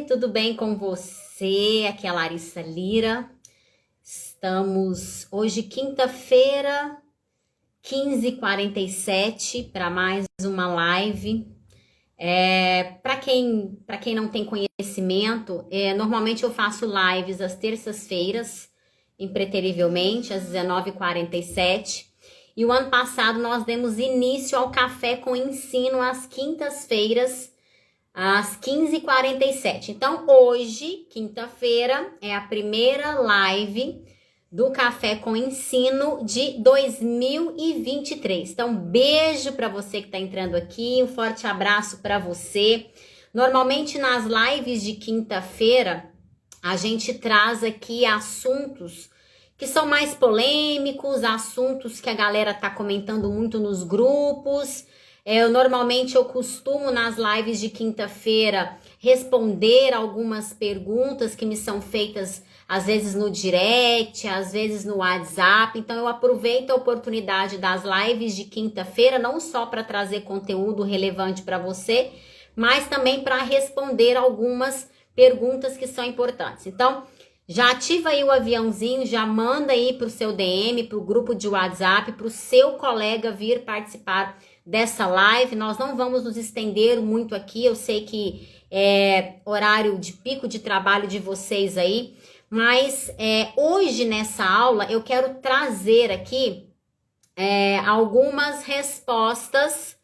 Tudo bem com você? Aqui é a Larissa Lira. Estamos hoje, quinta-feira, 15h47, para mais uma live. Para quem não tem conhecimento, normalmente eu faço lives às terças-feiras, impreterivelmente, às 19h47. E o ano passado nós demos início ao Café com Ensino às quintas-feiras, às 15h47. Então, hoje, quinta-feira, é a primeira live do Café com Ensino de 2023. Então, beijo para você que está entrando aqui, um forte abraço para você. Normalmente, nas lives de quinta-feira, a gente traz aqui assuntos que são mais polêmicos, assuntos que a galera tá comentando muito nos grupos. Normalmente eu costumo nas lives de quinta-feira responder algumas perguntas que me são feitas às vezes no direct, às vezes no WhatsApp. Então eu aproveito a oportunidade das lives de quinta-feira não só para trazer conteúdo relevante para você, mas também para responder algumas perguntas que são importantes. Então, já ativa aí o aviãozinho, já manda aí pro seu DM, pro grupo de WhatsApp, pro seu colega vir participar dessa live. Nós não vamos nos estender muito aqui, eu sei que é horário de pico de trabalho de vocês aí, mas hoje nessa aula eu quero trazer aqui algumas respostas,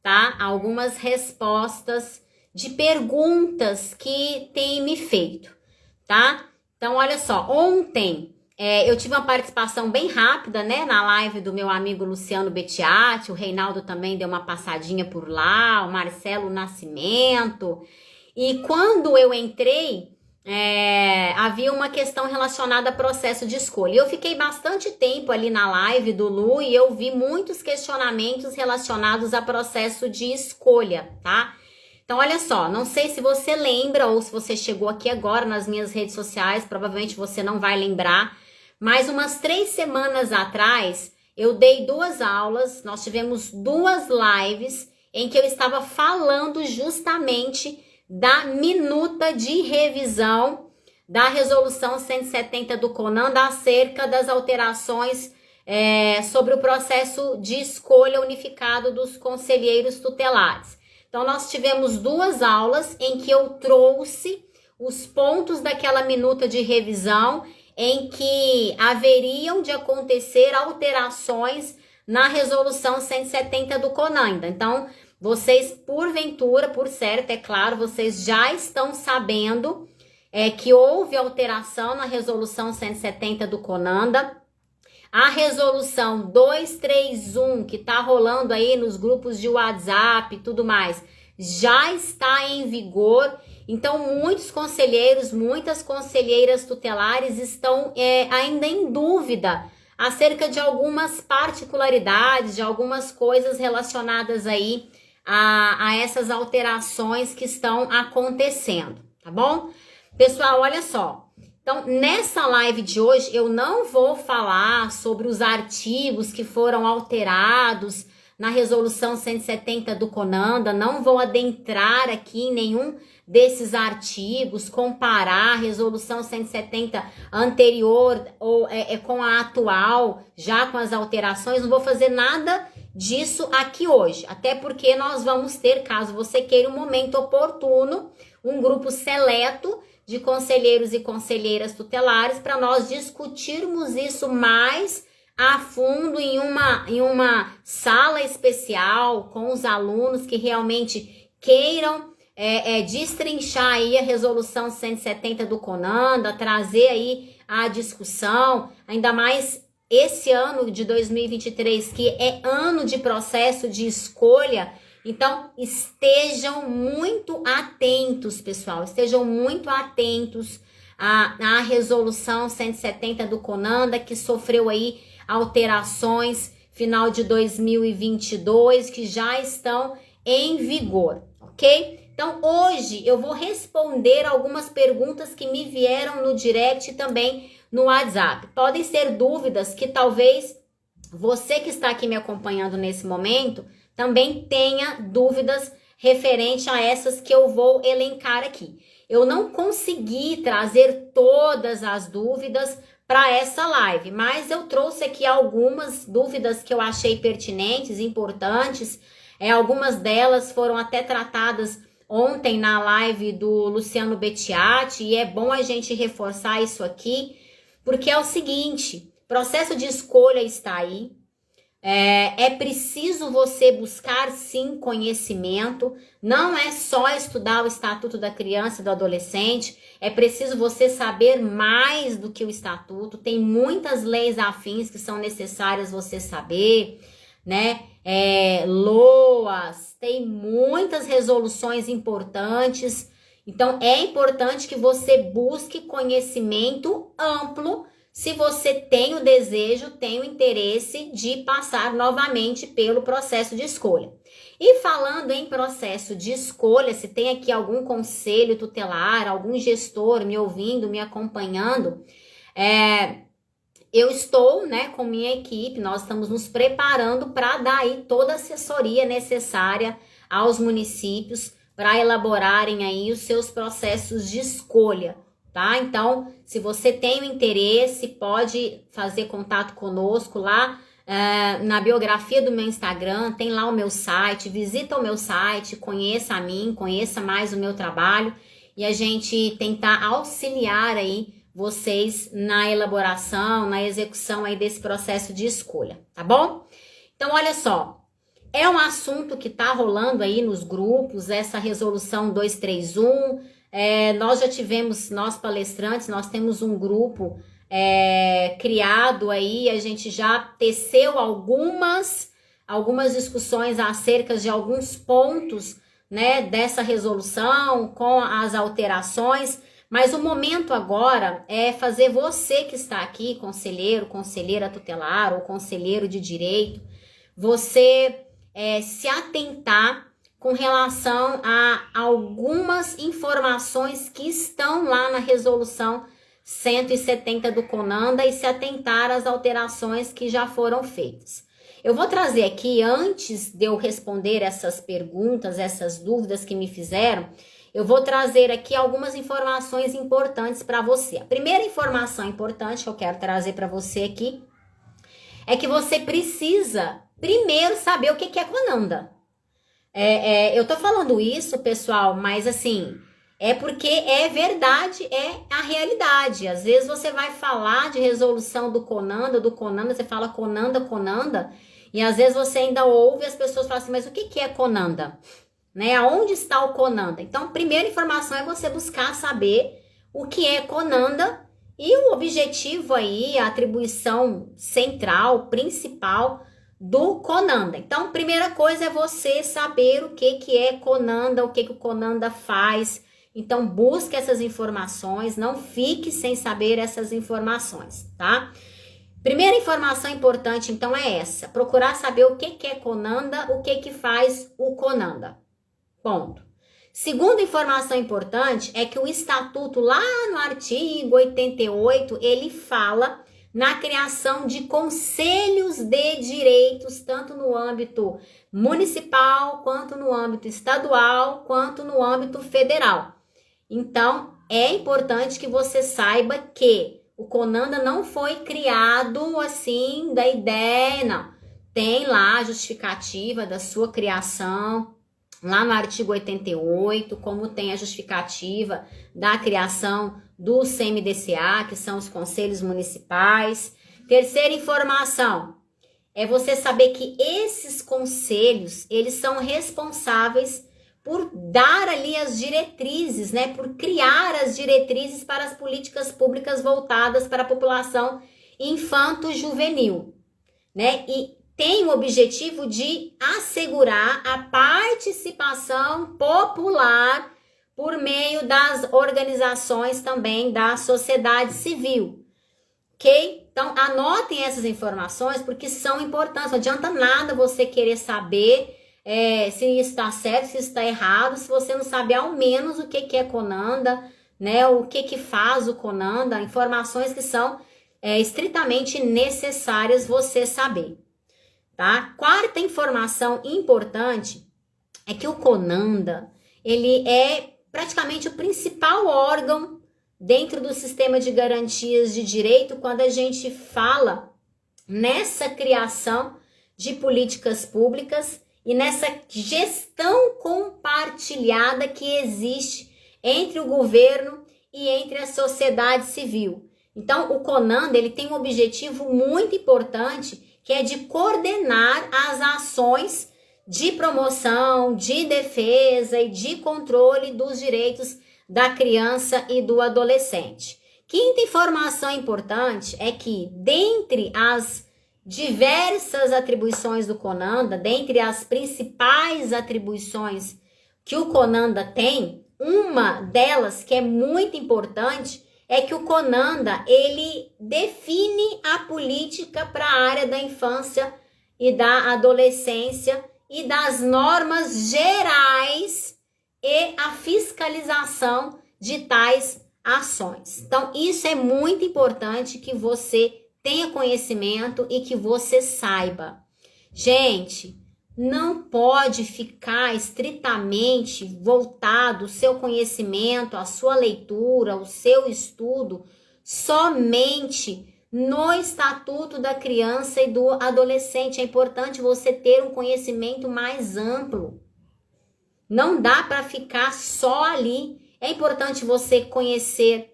tá? Algumas respostas de perguntas que tem me feito, tá? Então, olha só, ontem eu tive uma participação bem rápida, né, na live do meu amigo Luciano Bettiati, o Reinaldo também deu uma passadinha por lá, o Marcelo Nascimento, e quando eu entrei, havia uma questão relacionada a processo de escolha. Eu fiquei bastante tempo ali na live do Lu e eu vi muitos questionamentos relacionados a processo de escolha, tá? Então, olha só, não sei se você lembra ou se você chegou aqui agora nas minhas redes sociais, provavelmente você não vai lembrar, mas umas 3 semanas atrás, eu dei 2 aulas, nós tivemos 2 lives em que eu estava falando justamente da minuta de revisão da resolução 170 do CONANDA acerca das alterações sobre o processo de escolha unificado dos conselheiros tutelares. Então, nós tivemos 2 aulas em que eu trouxe os pontos daquela minuta de revisão em que haveriam de acontecer alterações na resolução 170 do CONANDA. Então, vocês, porventura, por certo, é claro, vocês já estão sabendo que houve alteração na resolução 170 do CONANDA. A resolução 231, que tá rolando aí nos grupos de WhatsApp e tudo mais, já está em vigor. Então, muitos conselheiros, muitas conselheiras tutelares estão ainda em dúvida acerca de algumas particularidades, de algumas coisas relacionadas aí a essas alterações que estão acontecendo, tá bom? Pessoal, olha só. Então, nessa live de hoje, eu não vou falar sobre os artigos que foram alterados na resolução 170 do CONANDA, não vou adentrar aqui em nenhum desses artigos, comparar a resolução 170 anterior ou com a atual, já com as alterações, não vou fazer nada disso aqui hoje, até porque nós vamos ter, caso você queira, um momento oportuno, um grupo seleto de conselheiros e conselheiras tutelares para nós discutirmos isso mais a fundo em uma sala especial com os alunos que realmente queiram destrinchar aí a resolução 170 do CONANDA, trazer aí a discussão, ainda mais esse ano de 2023, que é ano de processo de escolha. Então, estejam muito atentos, pessoal, estejam muito atentos à resolução 170 do CONANDA, que sofreu aí alterações final de 2022, que já estão em vigor, ok? Então, hoje eu vou responder algumas perguntas que me vieram no direct e também no WhatsApp. Podem ser dúvidas que talvez você que está aqui me acompanhando nesse momento também tenha dúvidas referente a essas que eu vou elencar aqui. eu não consegui trazer todas as dúvidas para essa live, mas eu trouxe aqui algumas dúvidas que eu achei pertinentes, importantes. Algumas delas foram até tratadas ontem na live do Luciano Bettiati, e é bom a gente reforçar isso aqui, porque é o seguinte, processo de escolha está aí, é preciso você buscar sim conhecimento, não é só estudar o Estatuto da Criança e do Adolescente, é preciso você saber mais do que o Estatuto, tem muitas leis afins que são necessárias você saber, né? LOAS, tem muitas resoluções importantes, então é importante que você busque conhecimento amplo se você tem o desejo, tem o interesse de passar novamente pelo processo de escolha. E falando em processo de escolha, se tem aqui algum conselho tutelar, algum gestor me ouvindo, me acompanhando, eu estou, né, com minha equipe, nós estamos nos preparando para dar aí toda a assessoria necessária aos municípios para elaborarem aí os seus processos de escolha, tá? Então, se você tem o interesse, pode fazer contato conosco lá na biografia do meu Instagram, tem lá o meu site, visita o meu site, conheça a mim, conheça mais o meu trabalho e a gente tentar auxiliar aí vocês na elaboração, na execução aí desse processo de escolha, tá bom? Então, olha só, é um assunto que tá rolando aí nos grupos, essa resolução 231, nós já tivemos, nós palestrantes, nós temos um grupo criado aí, a gente já teceu algumas discussões acerca de alguns pontos, né, dessa resolução, com as alterações. Mas o momento agora é fazer você que está aqui, conselheiro, conselheira tutelar ou conselheiro de direito, você se atentar com relação a algumas informações que estão lá na resolução 170 do CONANDA e se atentar às alterações que já foram feitas. Eu vou trazer aqui, antes de eu responder essas perguntas, essas dúvidas que me fizeram, eu vou trazer aqui algumas informações importantes para você. A primeira informação importante que eu quero trazer para você aqui é que você precisa primeiro saber o que é CONANDA. Eu tô falando isso, pessoal, mas assim, é porque é verdade, é a realidade. Às vezes você vai falar de resolução do CONANDA, você fala CONANDA, e às vezes você ainda ouve as pessoas falam assim, mas o que é CONANDA? Né? Aonde está o CONANDA? Então, a primeira informação é você buscar saber o que é CONANDA e o objetivo aí, a atribuição central, principal do CONANDA. Então, primeira coisa é você saber o que é CONANDA, o que o CONANDA faz. Então, busque essas informações, não fique sem saber essas informações, tá? Primeira informação importante, então, é essa. Procurar saber o que é CONANDA, o que faz o CONANDA. Ponto. Segunda informação importante é que o estatuto lá no artigo 88, ele fala na criação de conselhos de direitos, tanto no âmbito municipal, quanto no âmbito estadual, quanto no âmbito federal. Então, é importante que você saiba que o CONANDA não foi criado assim da ideia, não. Tem lá a justificativa da sua criação, lá no artigo 88, como tem a justificativa da criação do CMDCA, que são os conselhos municipais. Terceira informação é você saber que esses conselhos, eles são responsáveis por dar ali as diretrizes, né, por criar as diretrizes para as políticas públicas voltadas para a população infanto-juvenil, né, e tem o objetivo de assegurar a participação popular por meio das organizações também da sociedade civil, ok? Então, anotem essas informações porque são importantes, não adianta nada você querer saber se isso está certo, se isso está errado, se você não sabe ao menos o que é CONANDA, né, o que faz o CONANDA, informações que são estritamente necessárias você saber. Tá? Quarta informação importante é que o CONANDA, ele é praticamente o principal órgão dentro do sistema de garantias de direito quando a gente fala nessa criação de políticas públicas e nessa gestão compartilhada que existe entre o governo e entre a sociedade civil. Então, o CONANDA, ele tem um objetivo muito importante, que é de coordenar as ações de promoção, de defesa e de controle dos direitos da criança e do adolescente. Quinta informação importante é que, dentre as diversas atribuições do CONANDA, dentre as principais atribuições que o CONANDA tem, uma delas que é muito importante é que o CONANDA, ele define a política para a área da infância e da adolescência e das normas gerais e a fiscalização de tais ações. Então, isso é muito importante que você tenha conhecimento e que você saiba. Gente, não pode ficar estritamente voltado o seu conhecimento, a sua leitura, o seu estudo somente no Estatuto da Criança e do Adolescente. É importante você ter um conhecimento mais amplo. Não dá para ficar só ali. É importante você conhecer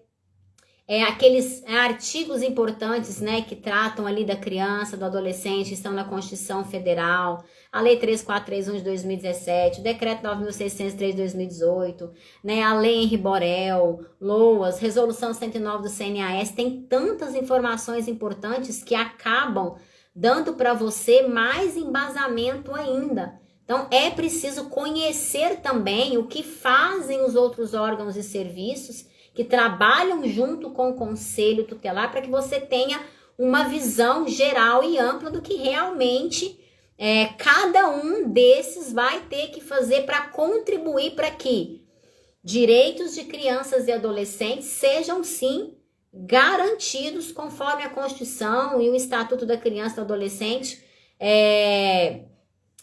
aqueles artigos importantes, né, que tratam ali da criança, do adolescente, estão na Constituição Federal, a Lei 3431 de 2017, o Decreto 9.603 de 2018, né, a Lei Henri Borel, LOAS, Resolução 109 do CNAS, tem tantas informações importantes que acabam dando para você mais embasamento ainda. Então, é preciso conhecer também o que fazem os outros órgãos e serviços que trabalham junto com o Conselho Tutelar para que você tenha uma visão geral e ampla do que realmente cada um desses vai ter que fazer para contribuir para que direitos de crianças e adolescentes sejam, sim, garantidos conforme a Constituição e o Estatuto da Criança e do Adolescente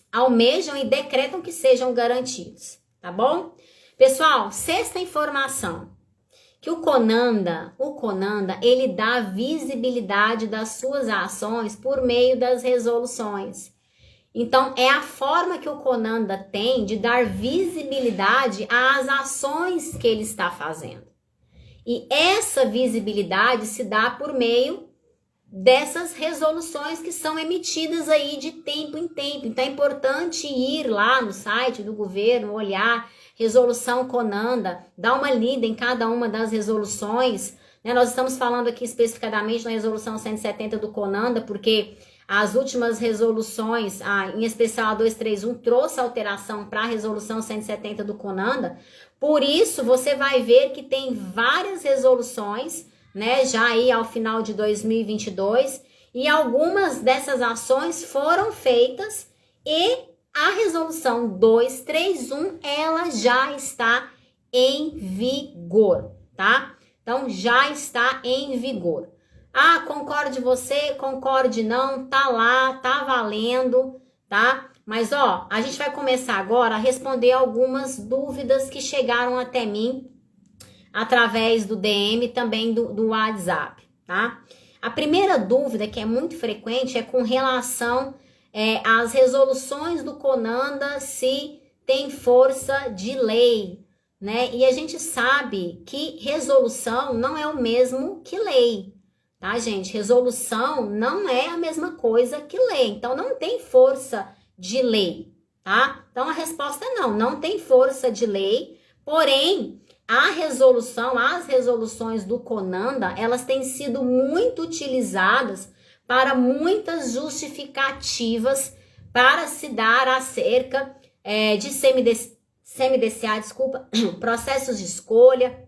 almejam e decretam que sejam garantidos, tá bom? Pessoal, sexta informação, que o CONANDA, ele dá visibilidade das suas ações por meio das resoluções. Então, é a forma que o CONANDA tem de dar visibilidade às ações que ele está fazendo. E essa visibilidade se dá por meio dessas resoluções que são emitidas aí de tempo em tempo. Então, é importante ir lá no site do governo, olhar Resolução CONANDA, dar uma lida em cada uma das resoluções, né? Nós estamos falando aqui especificadamente na Resolução 170 do CONANDA, porque as últimas resoluções, em especial a 231, trouxe alteração para a Resolução 170 do CONANDA. Por isso, você vai ver que tem várias resoluções, né, já aí ao final de 2022, e algumas dessas ações foram feitas e a resolução 231, ela já está em vigor, tá? Então, já está em vigor. Concorde você, concorde não, tá lá, tá valendo, tá? Mas, a gente vai começar agora a responder algumas dúvidas que chegaram até mim através do DM e também do WhatsApp, tá? A primeira dúvida, que é muito frequente, é com relação às resoluções do CONANDA, se tem força de lei, né? E a gente sabe que resolução não é o mesmo que lei, tá, gente? Resolução não é a mesma coisa que lei, então não tem força de lei, tá? Então a resposta é não tem força de lei, porém as resoluções do CONANDA, elas têm sido muito utilizadas para muitas justificativas para se dar acerca de processos de escolha,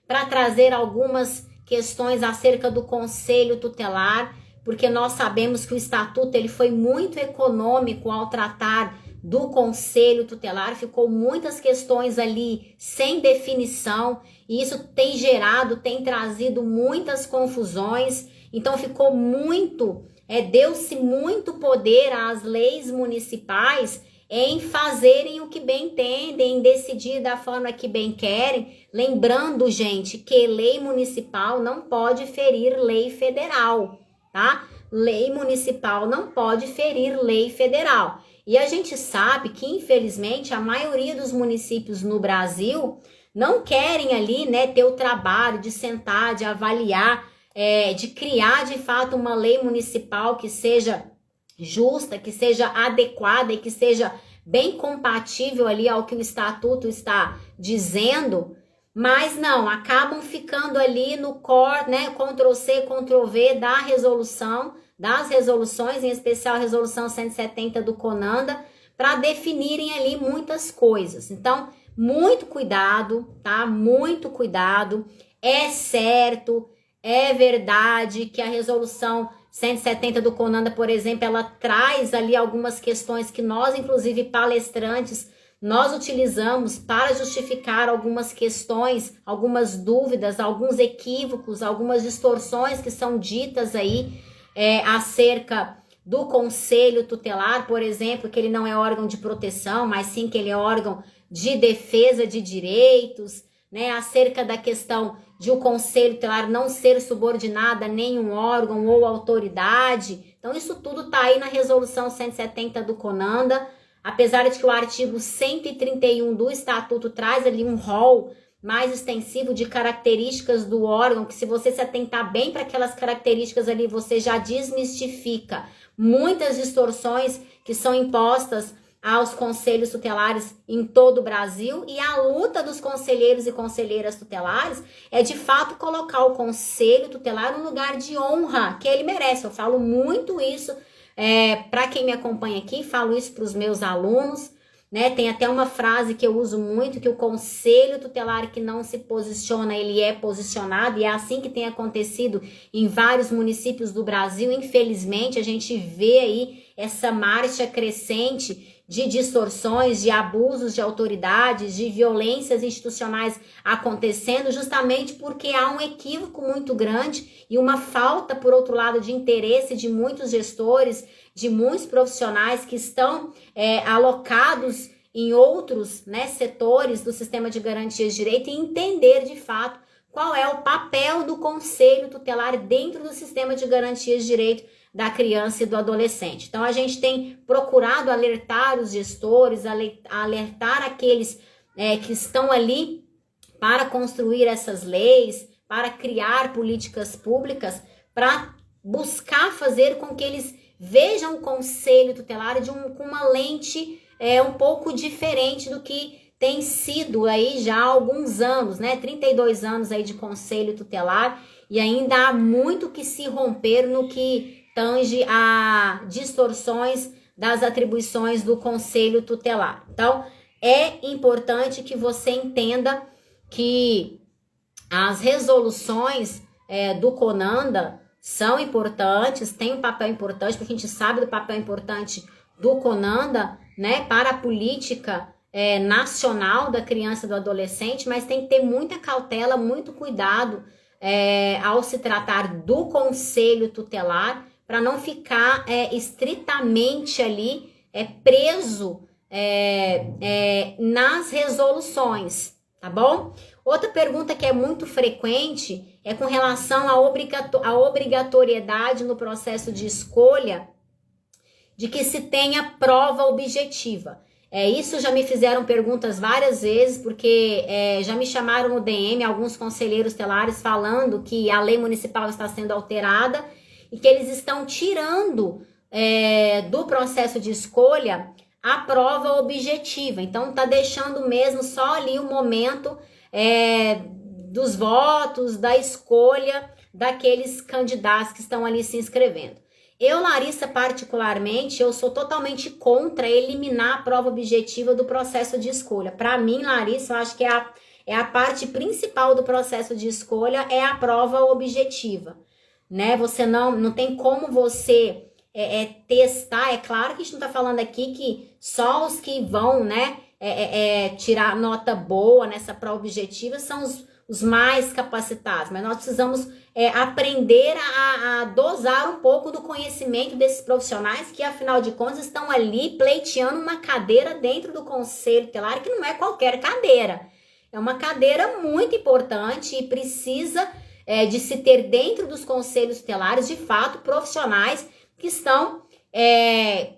para trazer algumas questões acerca do Conselho Tutelar, porque nós sabemos que o Estatuto ele foi muito econômico ao tratar do Conselho Tutelar, ficou muitas questões ali sem definição, e isso tem trazido muitas confusões. Então ficou deu-se muito poder às leis municipais em fazerem o que bem entendem, em decidir da forma que bem querem. Lembrando, gente, que lei municipal não pode ferir lei federal, tá? Lei municipal não pode ferir lei federal. E a gente sabe que, infelizmente, a maioria dos municípios no Brasil não querem ali, né, ter o trabalho de sentar, de avaliar, de criar de fato uma lei municipal que seja justa, que seja adequada e que seja bem compatível ali ao que o estatuto está dizendo, mas não, acabam ficando ali no core, né, Ctrl+C, Ctrl+V das resoluções, em especial a resolução 170 do CONANDA, para definirem ali muitas coisas. Então, muito cuidado, tá? Muito cuidado. É certo, é verdade que a resolução 170 do CONANDA, por exemplo, ela traz ali algumas questões que nós, inclusive palestrantes, nós utilizamos para justificar algumas questões, algumas dúvidas, alguns equívocos, algumas distorções que são ditas aí acerca do conselho tutelar, por exemplo, que ele não é órgão de proteção, mas sim que ele é órgão de defesa de direitos, né, acerca da questão de o conselho tutelar não ser subordinado a nenhum órgão ou autoridade. Então, isso tudo está aí na resolução 170 do CONANDA, apesar de que o artigo 131 do estatuto traz ali um rol mais extensivo de características do órgão, que se você se atentar bem para aquelas características ali, você já desmistifica muitas distorções que são impostas aos conselhos tutelares em todo o Brasil, e a luta dos conselheiros e conselheiras tutelares é de fato colocar o conselho tutelar no lugar de honra que ele merece. Eu falo muito isso para quem me acompanha aqui, falo isso para os meus alunos, né? Tem até uma frase que eu uso muito, que o conselho tutelar que não se posiciona, ele é posicionado, e é assim que tem acontecido em vários municípios do Brasil. Infelizmente, a gente vê aí essa marcha crescente de distorções, de abusos de autoridades, de violências institucionais acontecendo, justamente porque há um equívoco muito grande e uma falta, por outro lado, de interesse de muitos gestores, de muitos profissionais que estão alocados em outros, né, setores do sistema de garantias de direito, e entender de fato qual é o papel do conselho tutelar dentro do sistema de garantias de direito da criança e do adolescente. Então, a gente tem procurado alertar os gestores, alertar aqueles que estão ali para construir essas leis, para criar políticas públicas, para buscar fazer com que eles vejam o conselho tutelar com uma lente um pouco diferente do que tem sido aí já há alguns anos, né? 32 anos aí de conselho tutelar, e ainda há muito que se romper no que tange a distorções das atribuições do conselho tutelar. Então, é importante que você entenda que as resoluções do CONANDA são importantes, têm um papel importante, porque a gente sabe do papel importante do CONANDA, né, para a política nacional da criança e do adolescente, mas tem que ter muita cautela, muito cuidado ao se tratar do conselho tutelar, para não ficar estritamente ali preso nas resoluções, tá bom? Outra pergunta que é muito frequente é com relação à obrigatoriedade no processo de escolha de que se tenha prova objetiva. Isso já me fizeram perguntas várias vezes, porque já me chamaram no DM alguns conselheiros tutelares falando que a lei municipal está sendo alterada e que eles estão tirando do processo de escolha a prova objetiva. Então, está deixando mesmo só ali o momento dos votos, da escolha daqueles candidatos que estão ali se inscrevendo. Eu, Larissa, particularmente, eu sou totalmente contra eliminar a prova objetiva do processo de escolha. Para mim, Larissa, eu acho que é a parte principal do processo de escolha, é a prova objetiva, né? Você não tem como você testar. É claro que a gente não está falando aqui que só os que vão, né, tirar nota boa nessa prova objetiva são os mais capacitados, mas nós precisamos aprender a dosar um pouco do conhecimento desses profissionais que, afinal de contas, estão ali pleiteando uma cadeira dentro do Conselho Tutelar, que não é qualquer cadeira. É uma cadeira muito importante e precisa de se ter dentro dos conselhos tutelares, de fato, profissionais que estão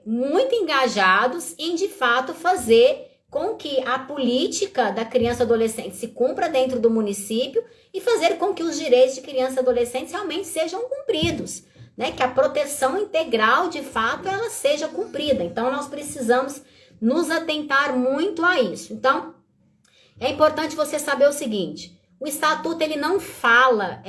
muito engajados em, de fato, fazer com que a política da criança e adolescente se cumpra dentro do município e fazer com que os direitos de criança e adolescentes realmente sejam cumpridos, né? Que a proteção integral, de fato, ela seja cumprida. Então, nós precisamos nos atentar muito a isso. Então, é importante você saber o seguinte: o estatuto ele não fala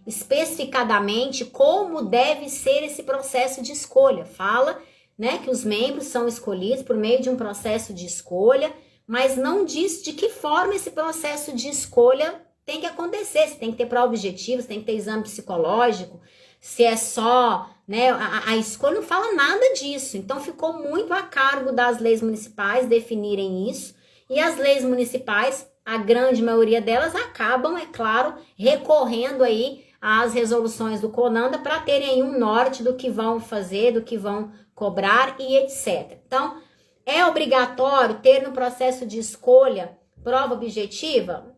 especificadamente como deve ser esse processo de escolha. Fala, né, que os membros são escolhidos por meio de um processo de escolha, mas não diz de que forma esse processo de escolha tem que acontecer. Se tem que ter prova objetiva, se tem que ter exame psicológico, se é só, né, a escolha não fala nada disso. Então ficou muito a cargo das leis municipais definirem isso, e as leis municipais, a grande maioria delas acabam, é claro, recorrendo aí às resoluções do CONANDA para terem aí um norte do que vão fazer, do que vão cobrar e etc. Então, é obrigatório ter no processo de escolha prova objetiva?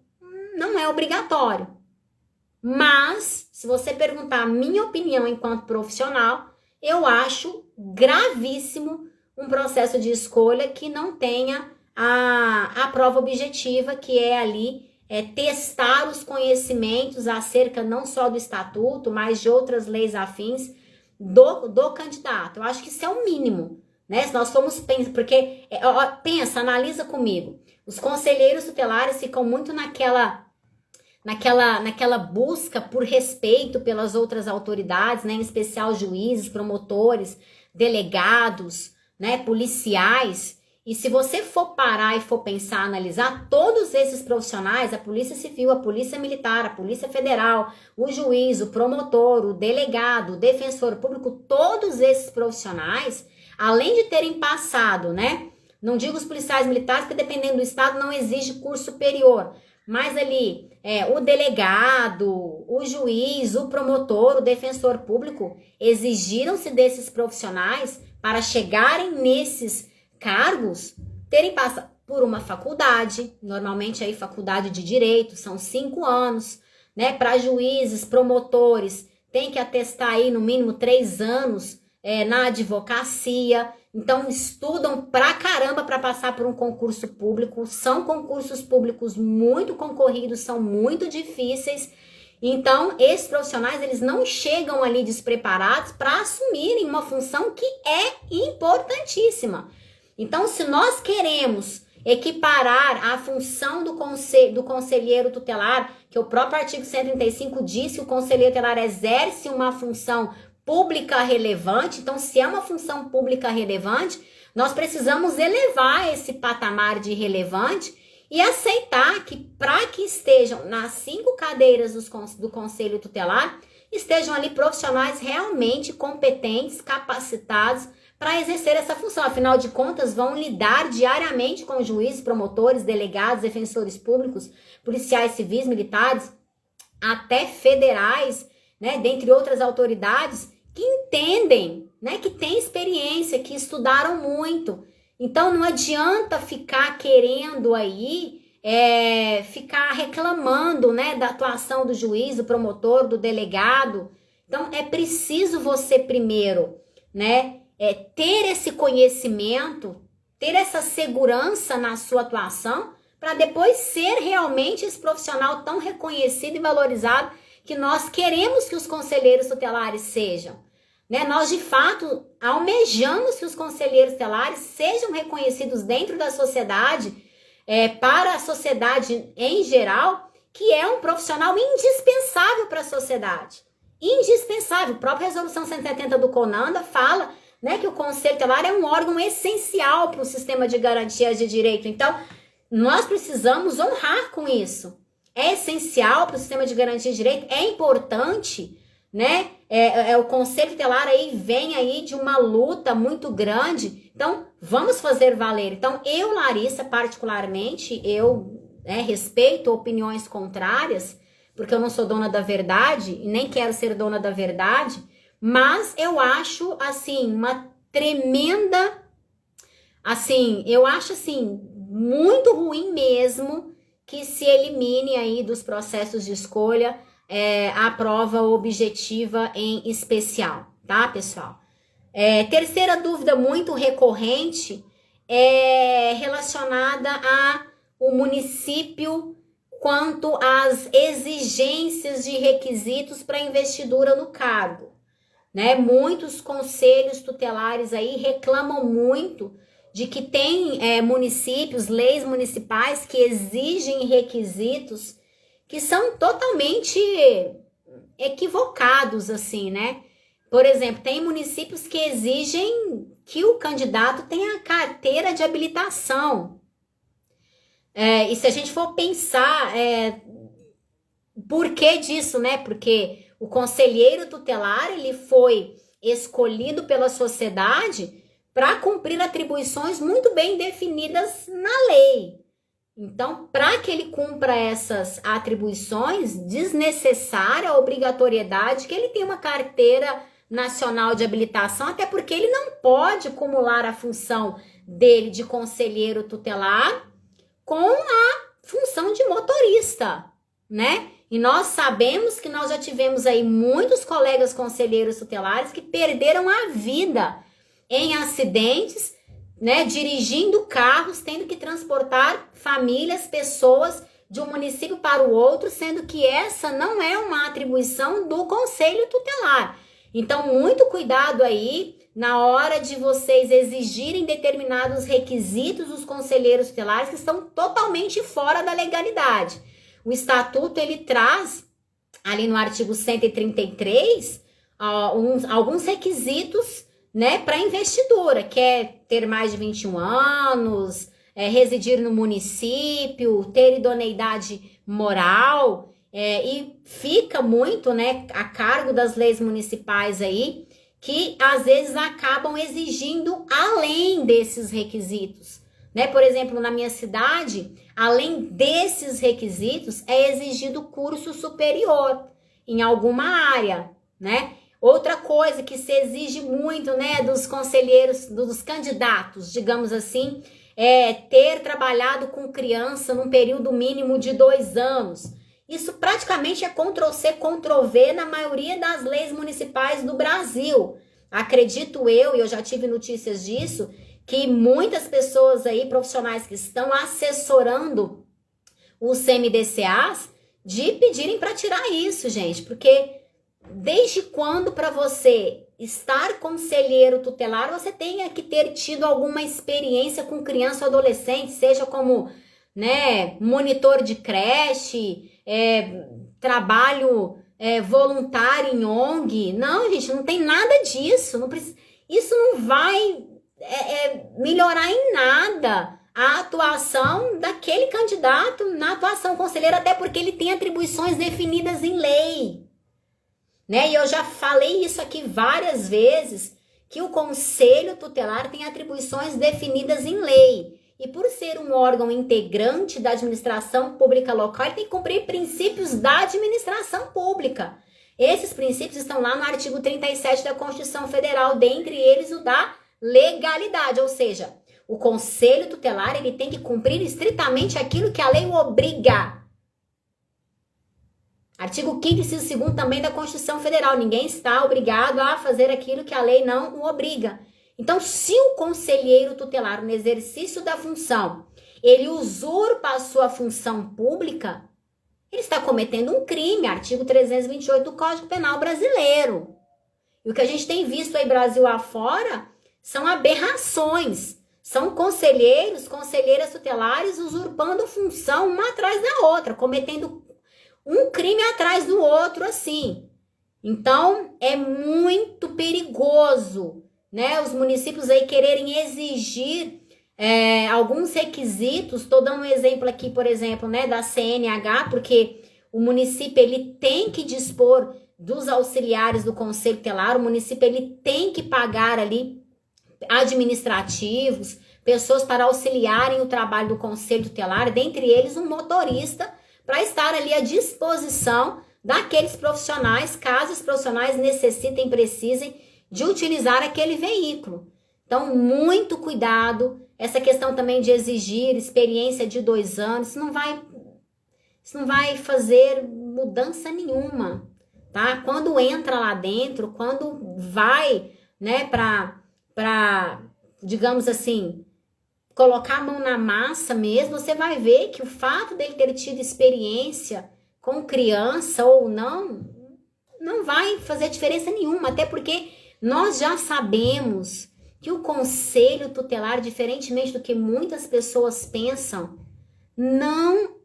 Não é obrigatório. Mas, se você perguntar a minha opinião enquanto profissional, eu acho gravíssimo um processo de escolha que não tenha a prova objetiva, que é ali testar os conhecimentos acerca não só do estatuto, mas de outras leis afins do candidato. Eu acho que isso é o mínimo, né? Se nós formos pensar, porque, pensa, analisa comigo. Os conselheiros tutelares ficam muito naquela busca por respeito pelas outras autoridades, né? Em especial juízes, promotores, delegados, né? Policiais. E se você for parar e for pensar, analisar, todos esses profissionais, a Polícia Civil, a Polícia Militar, a Polícia Federal, o juiz, o promotor, o delegado, o defensor público, todos esses profissionais, além de terem passado, né? Não digo os policiais militares, porque dependendo do estado não exige curso superior, mas ali o delegado, o juiz, o promotor, o defensor público, exigiram-se desses profissionais para chegarem nesses cargos, terem passado por uma faculdade, normalmente aí faculdade de direito, são 5 anos, né? Para juízes, promotores, tem que atestar aí no mínimo 3 anos na advocacia. Então estudam pra caramba para passar por um concurso público. São concursos públicos muito concorridos, são muito difíceis. Então esses profissionais eles não chegam ali despreparados para assumirem uma função que é importantíssima. Então, se nós queremos equiparar a função do conselheiro tutelar, que o próprio artigo 135 diz que o conselheiro tutelar exerce uma função pública relevante, então, se é uma função pública relevante, nós precisamos elevar esse patamar de relevante e aceitar que, para que estejam nas 5 cadeiras do conselho tutelar, estejam ali profissionais realmente competentes, capacitados, para exercer essa função. Afinal de contas, vão lidar diariamente com juízes, promotores, delegados, defensores públicos, policiais civis, militares, até federais, né, dentre outras autoridades, que entendem, né, que têm experiência, que estudaram muito. Então, não adianta ficar querendo aí, ficar reclamando, né, da atuação do juiz, do promotor, do delegado. Então, é preciso você primeiro, né, ter esse conhecimento, ter essa segurança na sua atuação, para depois ser realmente esse profissional tão reconhecido e valorizado que nós queremos que os conselheiros tutelares sejam. Né? Nós, de fato, almejamos que os conselheiros tutelares sejam reconhecidos dentro da sociedade, para a sociedade em geral, que é um profissional indispensável para a sociedade. Indispensável. A própria resolução 170 do CONANDA fala, né, que o Conselho Tutelar é um órgão essencial para o sistema de garantias de direito. Então, nós precisamos honrar com isso. É essencial para o sistema de garantia de direito, é importante, né? O Conselho Tutelar aí vem aí de uma luta muito grande. Então, vamos fazer valer. Então, eu, Larissa, particularmente, eu né? Respeito opiniões contrárias, porque eu não sou dona da verdade e nem quero ser dona da verdade, mas eu acho, assim, uma tremenda, assim, eu acho, assim, muito ruim mesmo que se elimine aí dos processos de escolha a prova objetiva em especial, tá, pessoal? Terceira dúvida muito recorrente é relacionada ao município quanto às exigências de requisitos para investidura no cargo, né? Muitos conselhos tutelares aí reclamam muito de que tem municípios, leis municipais que exigem requisitos que são totalmente equivocados, assim, né? Por exemplo, tem municípios que exigem que o candidato tenha carteira de habilitação. E se a gente for pensar, por que disso, né? Porque o conselheiro tutelar, ele foi escolhido pela sociedade para cumprir atribuições muito bem definidas na lei. Então, para que ele cumpra essas atribuições, desnecessária a obrigatoriedade que ele tenha uma carteira nacional de habilitação, até porque ele não pode acumular a função dele de conselheiro tutelar com a função de motorista, né? E nós sabemos que nós já tivemos aí muitos colegas conselheiros tutelares que perderam a vida em acidentes, né, dirigindo carros, tendo que transportar famílias, pessoas de um município para o outro, sendo que essa não é uma atribuição do conselho tutelar. Então, muito cuidado aí na hora de vocês exigirem determinados requisitos dos conselheiros tutelares que estão totalmente fora da legalidade. O estatuto, ele traz, ali no artigo 133, alguns requisitos, né, para investidura, que é ter mais de 21 anos, residir no município, ter idoneidade moral, e fica muito, né, a cargo das leis municipais aí, que às vezes acabam exigindo além desses requisitos, né? Por exemplo, na minha cidade, além desses requisitos, é exigido curso superior em alguma área, né? Outra coisa que se exige muito, né, dos conselheiros, dos candidatos, digamos assim, é ter trabalhado com criança num período mínimo de 2 anos. Isso praticamente é Ctrl+C, Ctrl+V na maioria das leis municipais do Brasil. Acredito eu, e eu já tive notícias disso, que muitas pessoas aí, profissionais que estão assessorando os CMDCAs, de pedirem para tirar isso, gente, porque desde quando para você estar conselheiro tutelar, você tenha que ter tido alguma experiência com criança ou adolescente, seja como, né, monitor de creche, trabalho voluntário em ONG. Não, gente, não tem nada disso. Não precisa, isso não vai melhorar em nada a atuação daquele candidato na atuação conselheira, até porque ele tem atribuições definidas em lei, né? E eu já falei isso aqui várias vezes, que o conselho tutelar tem atribuições definidas em lei. E por ser um órgão integrante da administração pública local, ele tem que cumprir princípios da administração pública. Esses princípios estão lá no artigo 37 da Constituição Federal, dentre eles o da legalidade, ou seja, o conselho tutelar, ele tem que cumprir estritamente aquilo que a lei o obriga. Artigo 5º, inciso 2º também da Constituição Federal. Ninguém está obrigado a fazer aquilo que a lei não o obriga. Então, se o conselheiro tutelar, no exercício da função, ele usurpa a sua função pública, ele está cometendo um crime, artigo 328 do Código Penal brasileiro. E o que a gente tem visto aí Brasil afora são aberrações. São conselheiros, conselheiras tutelares usurpando função uma atrás da outra, cometendo um crime atrás do outro, assim. Então, é muito perigoso, né, os municípios aí quererem exigir alguns requisitos. Estou dando um exemplo aqui, por exemplo, né, da CNH, porque o município ele tem que dispor dos auxiliares do conselho tutelar, o município ele tem que pagar ali administrativos, pessoas para auxiliarem o trabalho do conselho tutelar, dentre eles um motorista, para estar ali à disposição daqueles profissionais, caso os profissionais necessitem, precisem de utilizar aquele veículo. Então, muito cuidado. Essa questão também de exigir experiência de 2 anos, isso não vai fazer mudança nenhuma, tá? Quando entra lá dentro, quando vai, né, para, digamos assim, colocar a mão na massa mesmo, você vai ver que o fato dele ter tido experiência com criança ou não vai fazer diferença nenhuma, até porque nós já sabemos que o conselho tutelar, diferentemente do que muitas pessoas pensam, não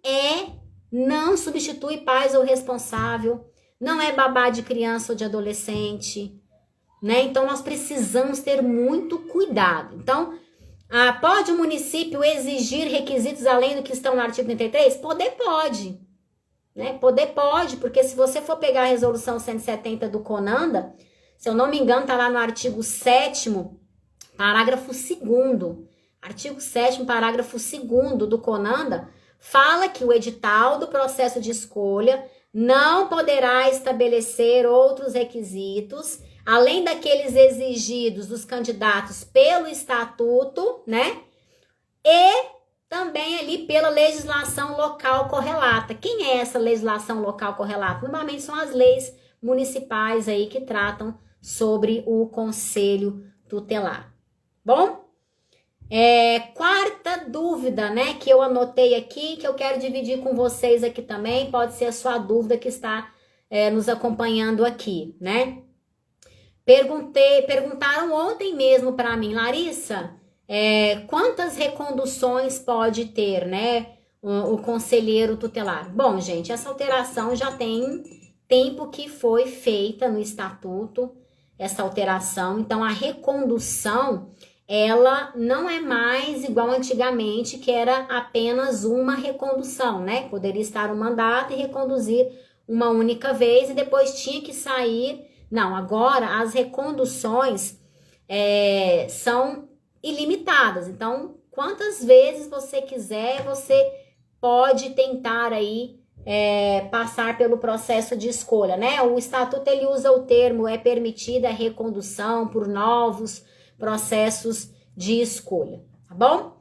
substitui pais ou responsável, não é babá de criança ou de adolescente, né? Então nós precisamos ter muito cuidado. Então, pode o município exigir requisitos além do que estão no artigo 33? Poder pode, né? Poder pode, porque se você for pegar a resolução 170 do CONANDA, se eu não me engano, tá lá no artigo 7º, parágrafo 2º. Artigo 7º, parágrafo 2º do CONANDA, fala que o edital do processo de escolha não poderá estabelecer outros requisitos, além daqueles exigidos dos candidatos pelo estatuto, né? E também ali pela legislação local correlata. Quem é essa legislação local correlata? Normalmente são as leis municipais aí que tratam sobre o conselho tutelar. Bom? Quarta dúvida, né, que eu anotei aqui, que eu quero dividir com vocês aqui também, pode ser a sua dúvida que está nos acompanhando aqui, né? Perguntaram ontem mesmo para mim, Larissa, quantas reconduções pode ter, né, o conselheiro tutelar? Bom, gente, essa alteração já tem tempo que foi feita no estatuto, essa alteração, então a recondução, ela não é mais igual antigamente, que era apenas uma recondução, né? Poderia estar um mandato e reconduzir uma única vez e depois tinha que sair. Não, agora as reconduções são ilimitadas. Então, quantas vezes você quiser, você pode tentar aí passar pelo processo de escolha, né? O estatuto, ele usa o termo, é permitida a recondução por novos processos de escolha, tá bom?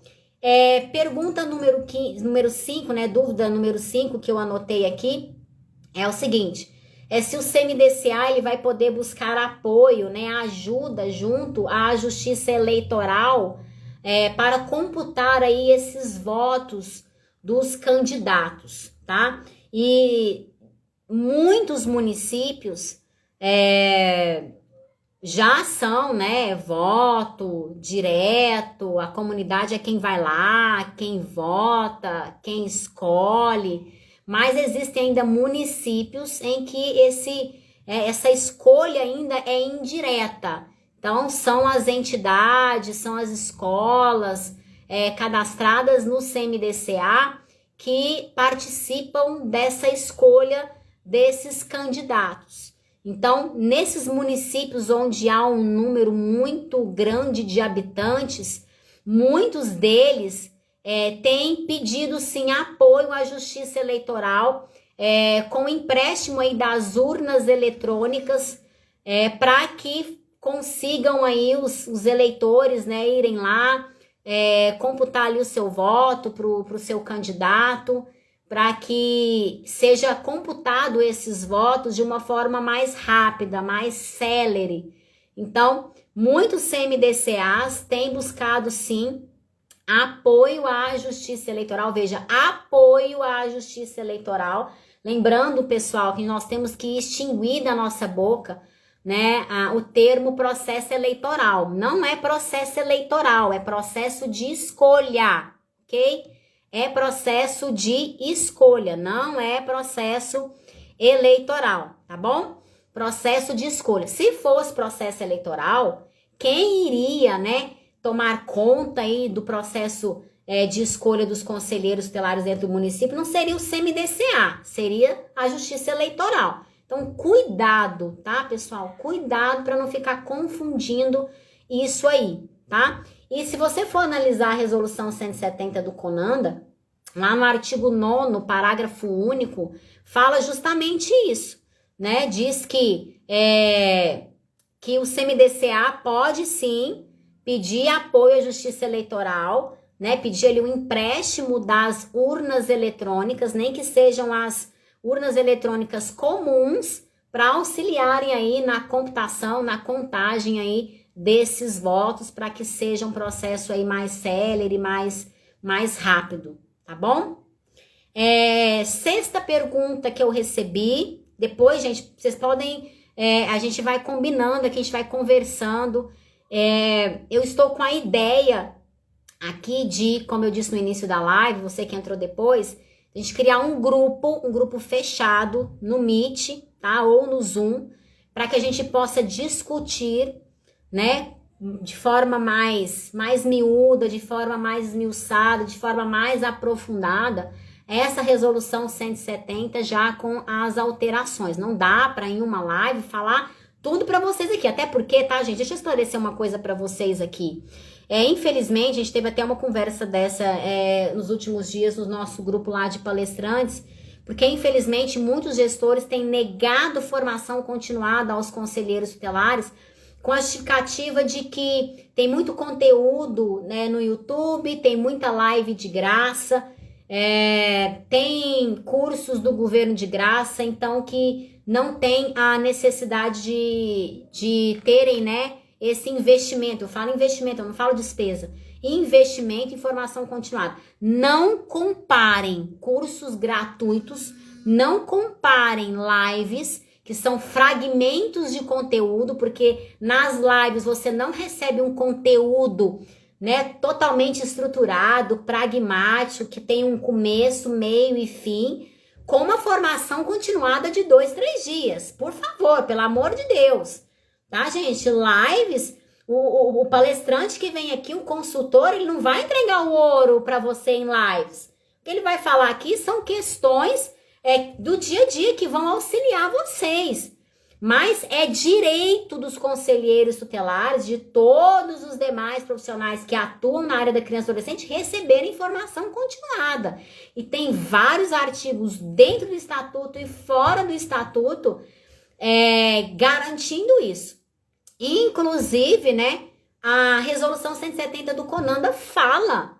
Pergunta número 5, né? Dúvida número 5 que eu anotei aqui é o seguinte: se o CMDCA ele vai poder buscar apoio, né? Ajuda junto à Justiça Eleitoral para computar aí esses votos dos candidatos, tá? E muitos municípios já são, né, voto direto, a comunidade é quem vai lá, quem vota, quem escolhe, mas existem ainda municípios em que essa escolha ainda é indireta. Então, são as entidades, são as escolas cadastradas no CMDCA que participam dessa escolha desses candidatos. Então, nesses municípios onde há um número muito grande de habitantes, muitos deles têm pedido sim apoio à Justiça Eleitoral com empréstimo aí das urnas eletrônicas para que consigam aí os eleitores, né, irem lá computar ali o seu voto para o seu candidato, para que seja computado esses votos de uma forma mais rápida, mais célere. Então, muitos CMDCAs têm buscado, sim, apoio à Justiça Eleitoral. Veja, apoio à Justiça Eleitoral. Lembrando, pessoal, que nós temos que extinguir da nossa boca, né, o termo processo eleitoral. Não é processo eleitoral, é processo de escolha, ok? É processo de escolha, não é processo eleitoral, tá bom? Processo de escolha. Se fosse processo eleitoral, quem iria, né, tomar conta aí do processo de escolha dos conselheiros tutelares dentro do município não seria o CMDCA, seria a Justiça Eleitoral. Então, cuidado, tá, pessoal? Cuidado para não ficar confundindo isso aí, tá? E se você for analisar a resolução 170 do CONANDA, lá no artigo 9º, parágrafo único, fala justamente isso, né? Diz que o CMDCA pode sim pedir apoio à justiça eleitoral, né? Pedir ali um empréstimo das urnas eletrônicas, nem que sejam as urnas eletrônicas comuns, para auxiliarem aí na computação, na contagem aí desses votos, para que seja um processo aí mais célere, mais rápido, tá bom? Sexta pergunta que eu recebi, depois, gente, vocês podem, a gente vai combinando aqui, a gente vai conversando. Eu estou com a ideia aqui de, como eu disse no início da live, você que entrou depois, a gente criar um grupo fechado no Meet, tá? Ou no Zoom, para que a gente possa discutir, né? De forma mais miúda, de forma mais esmiuçada, de forma mais aprofundada, essa resolução 170 já com as alterações. Não dá para em uma live falar tudo para vocês aqui, até porque, tá, gente? Deixa eu esclarecer uma coisa para vocês aqui. Infelizmente, a gente teve até uma conversa dessa nos últimos dias no nosso grupo lá de palestrantes, porque infelizmente muitos gestores têm negado formação continuada aos conselheiros tutelares com a justificativa de que tem muito conteúdo, né, no YouTube, tem muita live de graça, tem cursos do governo de graça, então que não tem a necessidade de terem, né, esse investimento. Eu falo investimento, eu não falo despesa. Investimento em formação continuada. Não comparem cursos gratuitos, não comparem lives, que são fragmentos de conteúdo, porque nas lives você não recebe um conteúdo, né, totalmente estruturado, pragmático, que tem um começo, meio e fim, com uma formação continuada de 2, 3 dias. Por favor, pelo amor de Deus. Tá, gente? Lives, o palestrante que vem aqui, o consultor, ele não vai entregar o ouro para você em lives. O que ele vai falar aqui são questões do dia a dia que vão auxiliar vocês. Mas é direito dos conselheiros tutelares, de todos os demais profissionais que atuam na área da criança e adolescente, receberem informação continuada. E tem vários artigos dentro do estatuto e fora do estatuto garantindo isso. Inclusive, né, a resolução 170 do CONANDA fala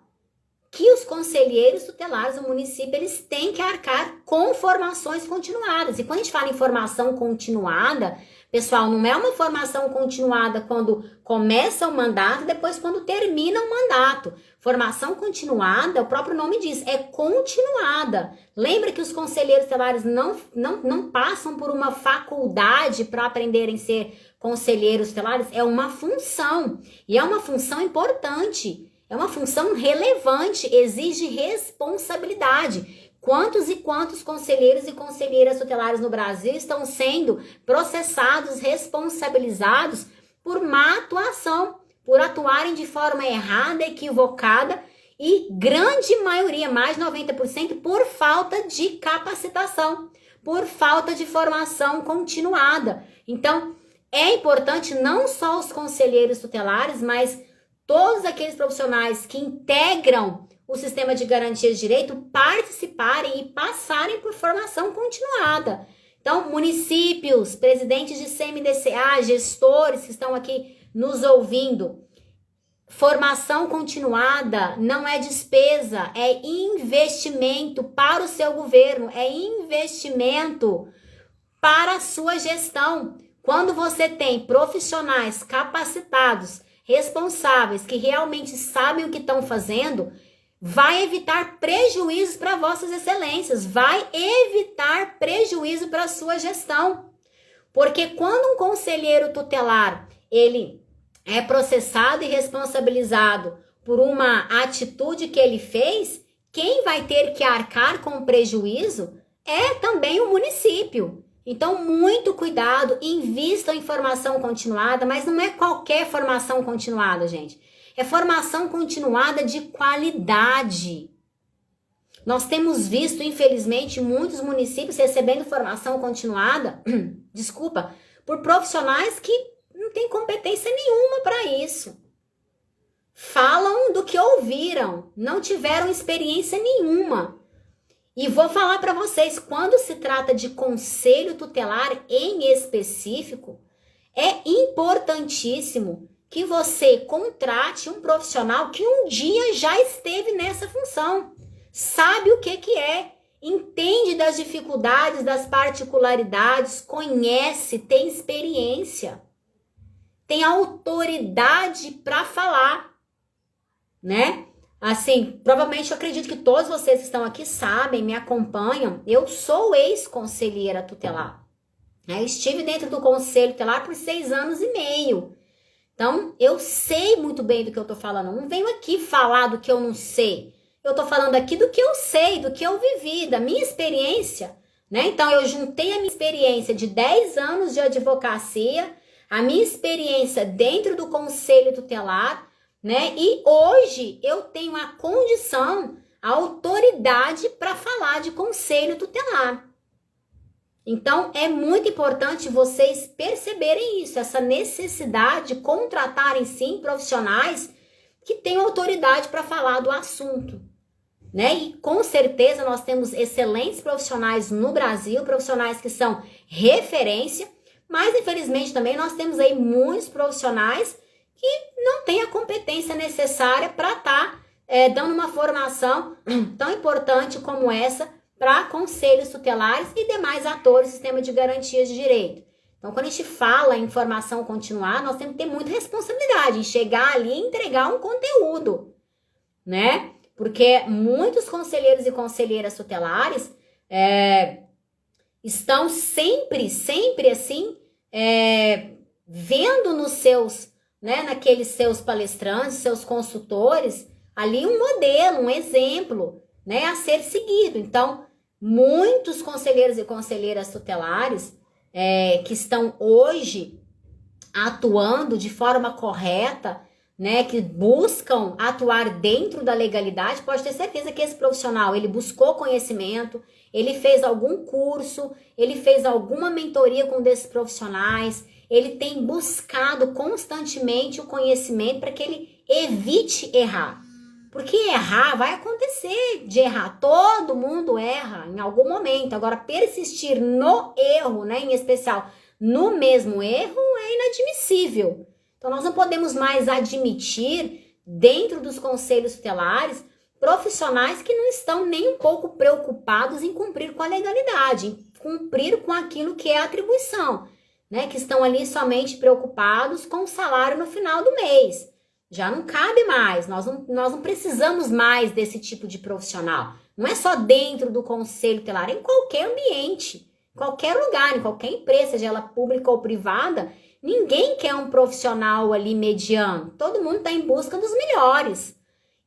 que os conselheiros tutelares do município, eles têm que arcar com formações continuadas. E quando a gente fala em formação continuada, pessoal, não é uma formação continuada quando começa o mandato, depois quando termina o mandato. Formação continuada, o próprio nome diz, é continuada. Lembra que os conselheiros tutelares não passam por uma faculdade para aprenderem a ser conselheiros tutelares? É uma função, e é uma função importante. É uma função relevante, exige responsabilidade. Quantos e quantos conselheiros e conselheiras tutelares no Brasil estão sendo processados, responsabilizados por má atuação, por atuarem de forma errada, equivocada e grande maioria, mais de 90%, por falta de capacitação, por falta de formação continuada. Então, é importante não só os conselheiros tutelares, mas todos aqueles profissionais que integram o sistema de garantia de direito participarem e passarem por formação continuada. Então, municípios, presidentes de CMDCA, gestores que estão aqui nos ouvindo, formação continuada não é despesa, é investimento para o seu governo, é investimento para a sua gestão. Quando você tem profissionais capacitados, responsáveis, que realmente sabem o que estão fazendo, vai evitar prejuízos para vossas excelências, vai evitar prejuízo para a sua gestão. Porque quando um conselheiro tutelar, ele é processado e responsabilizado por uma atitude que ele fez, quem vai ter que arcar com o prejuízo é também o município. Então, muito cuidado, invistam em formação continuada, mas não é qualquer formação continuada, gente. É formação continuada de qualidade. Nós temos visto, infelizmente, muitos municípios recebendo formação continuada, por profissionais que não têm competência nenhuma para isso. falam do que ouviram, não tiveram experiência nenhuma. E vou falar para vocês, quando se trata de conselho tutelar em específico, é importantíssimo que você contrate um profissional que um dia já esteve nessa função, sabe o que é, entende das dificuldades, das particularidades, conhece, tem experiência, tem autoridade para falar, né? Assim, provavelmente eu acredito que todos vocês que estão aqui sabem, me acompanham, eu sou ex-conselheira tutelar. Eu estive dentro do conselho tutelar por 6 anos e meio. Então, eu sei muito bem do que eu tô falando. Eu não venho aqui falar do que eu não sei. Eu tô falando aqui do que eu sei, do que eu vivi, da minha experiência, né? Então, eu juntei a minha experiência de 10 anos de advocacia, a minha experiência dentro do conselho tutelar, né? E hoje eu tenho a condição, a autoridade para falar de conselho tutelar. Então, é muito importante vocês perceberem isso, essa necessidade de contratarem, sim, profissionais que tenham autoridade para falar do assunto, né? E com certeza nós temos excelentes profissionais no Brasil, profissionais que são referência, mas infelizmente também nós temos aí muitos profissionais que não têm a competência necessária para estar dando uma formação tão importante como essa para conselhos tutelares e demais atores do sistema de garantias de direito. Então, quando a gente fala em formação continuada, nós temos que ter muita responsabilidade em chegar ali e entregar um conteúdo, né? Porque muitos conselheiros e conselheiras tutelares estão sempre assim, vendo nos seus, né, naqueles seus palestrantes, seus consultores, ali um modelo, um exemplo, né, a ser seguido. Então, muitos conselheiros e conselheiras tutelares que estão hoje atuando de forma correta, né, que buscam atuar dentro da legalidade, pode ter certeza que esse profissional, ele buscou conhecimento, ele fez algum curso, ele fez alguma mentoria com desses profissionais, ele tem buscado constantemente o conhecimento para que ele evite errar. Porque errar vai acontecer de errar. Todo mundo erra em algum momento. Agora, persistir no erro, né, em especial no mesmo erro, é inadmissível. Então, nós não podemos mais admitir, dentro dos conselhos tutelares, profissionais que não estão nem um pouco preocupados em cumprir com a legalidade, em cumprir com aquilo que é a atribuição, né, que estão ali somente preocupados com o salário no final do mês. Já não cabe mais, nós não precisamos mais desse tipo de profissional. Não é só dentro do conselho tutelar, é em qualquer ambiente, qualquer lugar, em qualquer empresa, seja ela pública ou privada, ninguém quer um profissional ali mediano. Todo mundo está em busca dos melhores.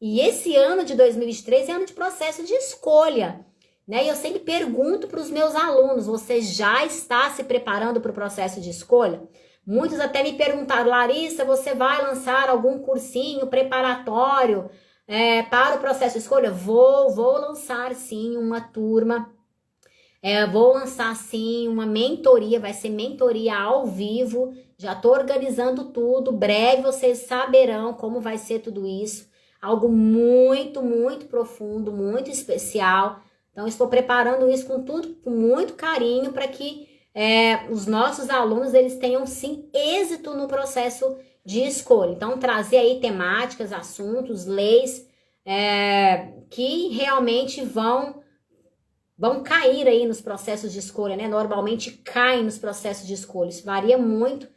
E esse ano de 2023 é ano de processo de escolha, né? E eu sempre pergunto para os meus alunos, você já está se preparando para o processo de escolha? Muitos até me perguntaram, Larissa, você vai lançar algum cursinho preparatório para o processo de escolha? Vou lançar sim uma turma, vou lançar sim uma mentoria, vai ser mentoria ao vivo, já estou organizando tudo, breve vocês saberão como vai ser tudo isso, algo muito, muito profundo, muito especial. Então, estou preparando isso com tudo, com muito carinho, para que os nossos alunos, eles tenham sim êxito no processo de escolha. Então, trazer aí temáticas, assuntos, leis que realmente vão cair aí nos processos de escolha, né? Normalmente caem nos processos de escolha. Isso varia muito,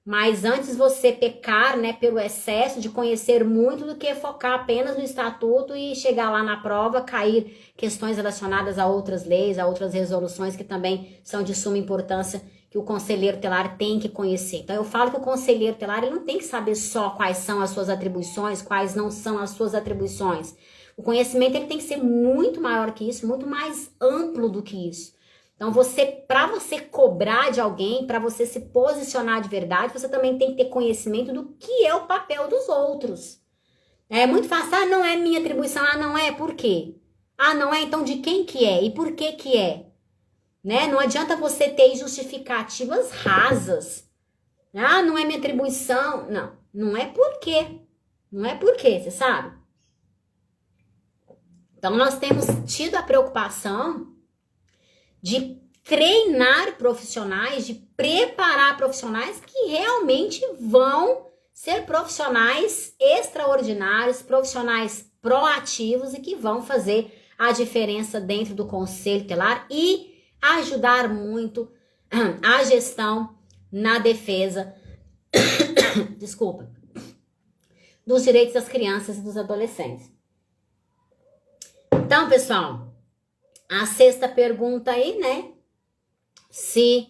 mas antes você pecar, né, pelo excesso de conhecer muito do que focar apenas no estatuto e chegar lá na prova, cair questões relacionadas a outras leis, a outras resoluções que também são de suma importância, que o conselheiro tutelar tem que conhecer. Então eu falo que o conselheiro tutelar, ele não tem que saber só quais são as suas atribuições, quais não são as suas atribuições. O conhecimento, ele tem que ser muito maior que isso, muito mais amplo do que isso. Então, para você cobrar de alguém, para você se posicionar de verdade, você também tem que ter conhecimento do que é o papel dos outros. É muito fácil, não é minha atribuição, não é, por quê? Não é, então de quem que é e por que que é? Né? Não adianta você ter justificativas rasas. Não é minha atribuição, não é por quê. Não é por quê, você sabe? Então, nós temos tido a preocupação de treinar profissionais, de preparar profissionais que realmente vão ser profissionais extraordinários, profissionais proativos e que vão fazer a diferença dentro do Conselho Tutelar e ajudar muito a gestão na defesa, desculpa, dos direitos das crianças e dos adolescentes. Então, pessoal, a sexta pergunta aí, né? Se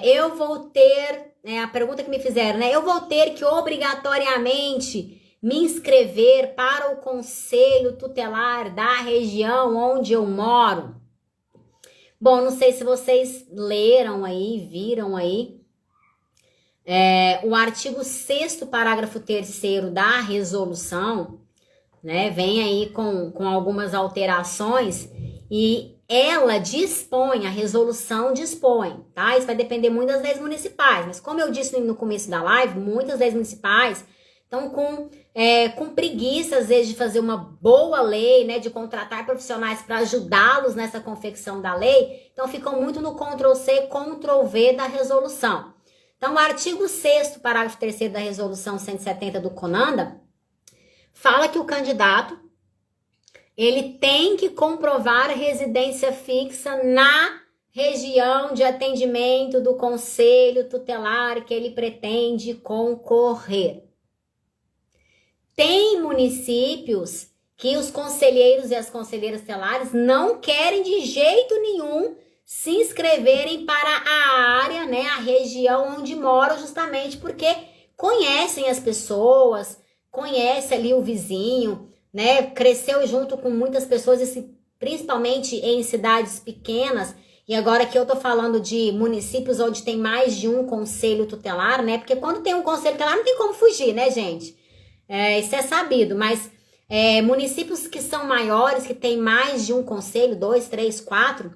eu vou ter, a pergunta que me fizeram, né? Eu vou ter que obrigatoriamente me inscrever para o Conselho Tutelar da região onde eu moro? Bom, não sei se vocês leram aí, viram aí, o artigo 6º, parágrafo 3º da resolução, né, vem aí com algumas alterações e ela dispõe, a resolução dispõe, tá? Isso vai depender muito das leis municipais, mas como eu disse no começo da live, muitas leis municipais estão com preguiça, às vezes, de fazer uma boa lei, né, de contratar profissionais para ajudá-los nessa confecção da lei, então ficam muito no Ctrl+C, Ctrl+V da resolução. Então, o artigo 6º, parágrafo 3º da resolução 170 do CONANDA, fala que o candidato, ele tem que comprovar residência fixa na região de atendimento do Conselho Tutelar que ele pretende concorrer. Tem municípios que os conselheiros e as conselheiras tutelares não querem de jeito nenhum se inscreverem para a área, né, a região onde moram, justamente porque conhecem as pessoas, conhece ali o vizinho, né? Cresceu junto com muitas pessoas, principalmente em cidades pequenas. E agora que eu tô falando de municípios onde tem mais de um conselho tutelar, né? Porque quando tem um conselho tutelar não tem como fugir, né, gente? Isso é sabido, mas municípios que são maiores, que tem mais de um conselho, 2, 3, 4,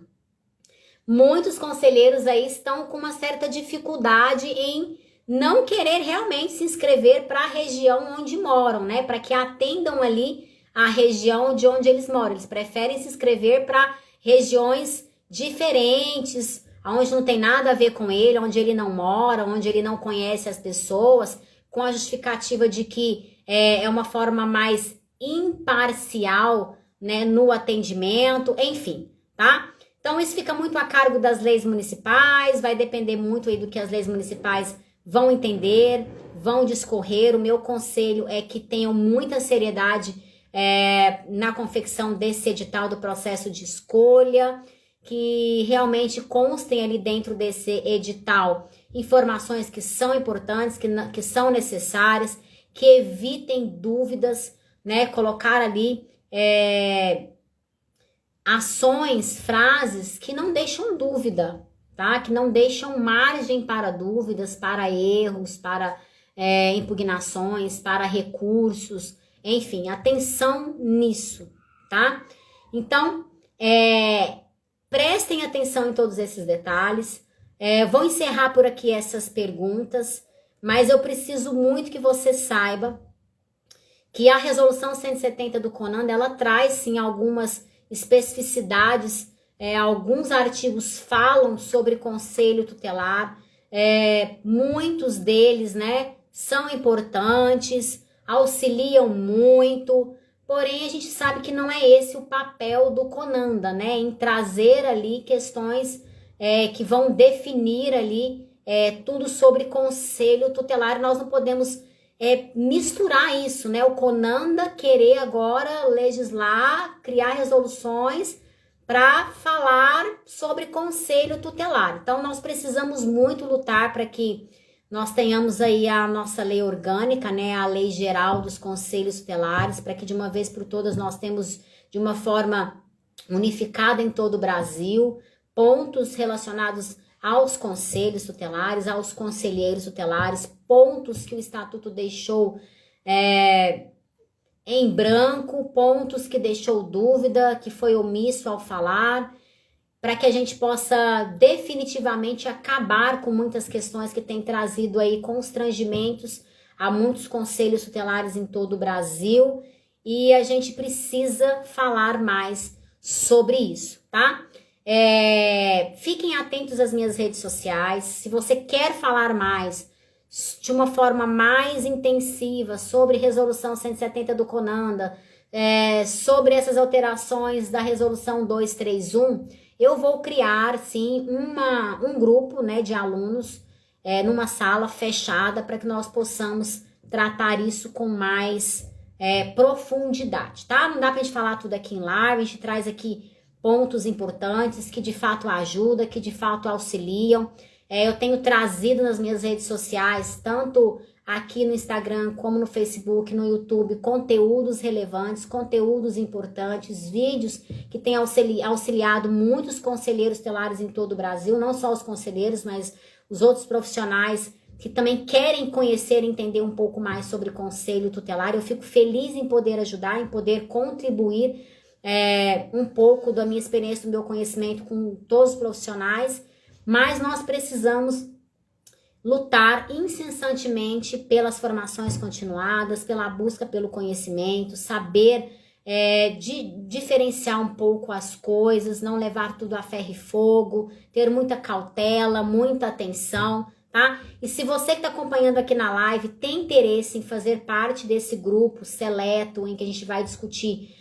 muitos conselheiros aí estão com uma certa dificuldade em não querer realmente se inscrever para a região onde moram, né? Para que atendam ali a região de onde eles moram. Eles preferem se inscrever para regiões diferentes, onde não tem nada a ver com ele, onde ele não mora, onde ele não conhece as pessoas, com a justificativa de que é uma forma mais imparcial, né, no atendimento, enfim, tá? Então, isso fica muito a cargo das leis municipais, vai depender muito aí do que as leis municipais vão entender, vão discorrer. O meu conselho é que tenham muita seriedade na confecção desse edital do processo de escolha, que realmente constem ali dentro desse edital informações que são importantes, que são necessárias, que evitem dúvidas, né? Colocar ali ações, frases que não deixam dúvida, tá? Que não deixam margem para dúvidas, para erros, para impugnações, para recursos, enfim, atenção nisso, tá? Então, prestem atenção em todos esses detalhes. Vou encerrar por aqui essas perguntas, mas eu preciso muito que você saiba que a resolução 170 do CONANDA, ela traz sim algumas especificidades, alguns artigos falam sobre conselho tutelar, muitos deles, né, são importantes, auxiliam muito, porém a gente sabe que não é esse o papel do CONANDA, né, em trazer ali questões que vão definir ali tudo sobre conselho tutelar. Nós não podemos misturar isso, né? O CONANDA querer agora legislar, criar resoluções para falar sobre conselho tutelar. Então, nós precisamos muito lutar para que nós tenhamos aí a nossa lei orgânica, né? A lei geral dos conselhos tutelares, para que de uma vez por todas nós temos de uma forma unificada em todo o Brasil pontos relacionados aos conselhos tutelares, aos conselheiros tutelares, pontos que o Estatuto deixou em branco, pontos que deixou dúvida, que foi omisso ao falar, para que a gente possa definitivamente acabar com muitas questões que têm trazido aí constrangimentos há muitos conselhos tutelares em todo o Brasil e a gente precisa falar mais sobre isso, tá? Fiquem atentos às minhas redes sociais. Se você quer falar mais, de uma forma mais intensiva sobre resolução 170 do CONANDA, sobre essas alterações da resolução 231, eu vou criar, sim, um grupo, né, de alunos numa sala fechada para que nós possamos tratar isso com mais profundidade, tá? Não dá pra gente falar tudo aqui em live, a gente traz aqui pontos importantes que de fato ajudam, que de fato auxiliam. Eu tenho trazido nas minhas redes sociais, tanto aqui no Instagram como no Facebook, no YouTube, conteúdos relevantes, conteúdos importantes, vídeos que têm auxiliado muitos conselheiros tutelares em todo o Brasil, não só os conselheiros, mas os outros profissionais que também querem conhecer e entender um pouco mais sobre conselho tutelar. Eu fico feliz em poder ajudar, em poder contribuir um pouco da minha experiência, do meu conhecimento com todos os profissionais, mas nós precisamos lutar incessantemente pelas formações continuadas, pela busca pelo conhecimento, saber diferenciar um pouco as coisas, não levar tudo a ferro e fogo, ter muita cautela, muita atenção, tá? E se você que está acompanhando aqui na live tem interesse em fazer parte desse grupo seleto, em que a gente vai discutir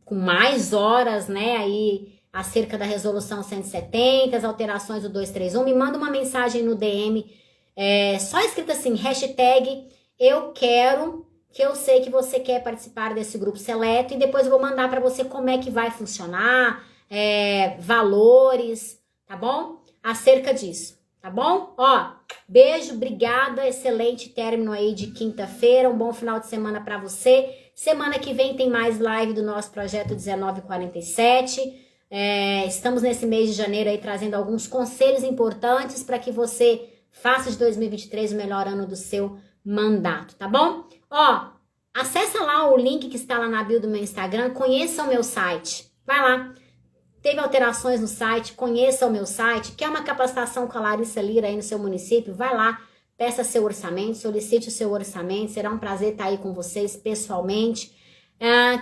com mais horas, né, aí acerca da resolução 170, as alterações do 231, me manda uma mensagem no DM, só escrita assim, hashtag eu quero, que eu sei que você quer participar desse grupo seleto, e depois eu vou mandar para você como é que vai funcionar, valores, tá bom? Acerca disso, tá bom? Ó, beijo, obrigada, excelente término aí de quinta-feira, um bom final de semana para você. Semana que vem tem mais live do nosso projeto 1947. Estamos nesse mês de janeiro aí trazendo alguns conselhos importantes para que você faça de 2023 o melhor ano do seu mandato, tá bom? Ó, acessa lá o link que está lá na bio do meu Instagram, conheça o meu site, vai lá. Teve alterações no site, conheça o meu site. Quer uma capacitação com a Larissa Lira aí no seu município? Vai lá, peça seu orçamento, solicite o seu orçamento. Será um prazer estar aí com vocês pessoalmente.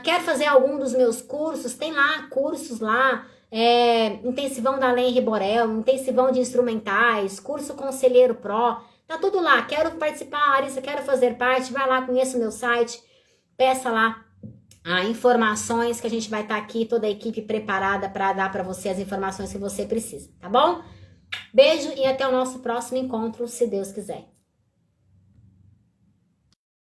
Quer fazer algum dos meus cursos? Tem lá cursos lá. Intensivão da Lei Henri Borel, intensivão de instrumentais, curso Conselheiro Pro. Tá tudo lá. Quero participar, Larissa, quero fazer parte. Vai lá, conheça o meu site. Peça lá informações que a gente vai estar aqui, toda a equipe preparada para dar para você as informações que você precisa, tá bom? Beijo e até o nosso próximo encontro, se Deus quiser.